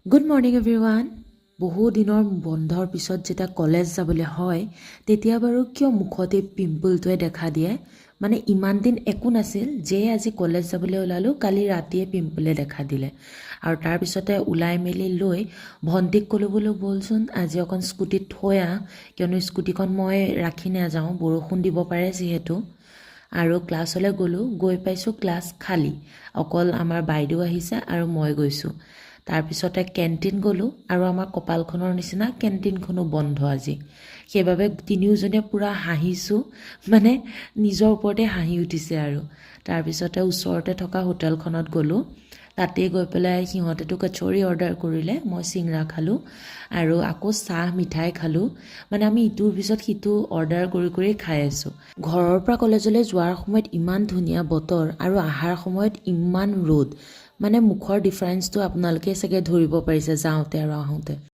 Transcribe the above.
Good morning everyone. বহু দিনৰ বন্ধৰ পিছত যেতিয়া কলেজ যাবলৈ হয় তেতিয়া বাৰু কিয় মুখতে পিম্পলটোৱে দেখা দিয়ে। মানে ইমান দিন একো নাছিল, যে আজি কলেজ যাবলৈ ওলালোঁ কালি ৰাতিয়ে পিম্পলে দেখা দিলে। আৰু তাৰপিছতে ওলাই মেলি লৈ ভণ্টিক ক'লোঁ বোলো ব'লচোন আজি অকণ স্কুটিত থৈ আহ, কিয়নো স্কুটিখন মই ৰাখি নাযাওঁ, বৰষুণ দিব পাৰে যিহেতু। আৰু ক্লাছলৈ গ'লোঁ, গৈ পাইছোঁ ক্লাছ খালী, অকল আমাৰ বাইদেউ আহিছে আৰু মই গৈছোঁ। তাৰপিছতে কেণ্টিন গ'লোঁ আৰু আমাৰ কপালখনৰ নিচিনা কেণ্টিনখনো বন্ধ আজি। সেইবাবে তিনিওজনীয়ে পূৰা হাঁহিছোঁ, মানে নিজৰ ওপৰতে হাঁহি উঠিছে আৰু। তাৰপিছতে ওচৰতে থকা হোটেলখনত গ'লোঁ, তাতেই গৈ পেলাই সিহঁতেতো কচৰি অৰ্ডাৰ কৰিলে, মই চিংৰা খালোঁ আৰু আকৌ চাহ মিঠাই খালোঁ। মানে আমি ইটোৰ পিছত সিটো অৰ্ডাৰ কৰি কৰি খাই আছোঁ। ঘৰৰ পৰা কলেজলৈ যোৱাৰ সময়ত ইমান ধুনীয়া বতৰ আৰু অহাৰ সময়ত ইমান ৰ'দ, মানে মুখৰ ডিফাৰেঞ্চটো আপোনালোকে চাগে ধৰিব পাৰিছে যাওঁতে আৰু আহোঁতে।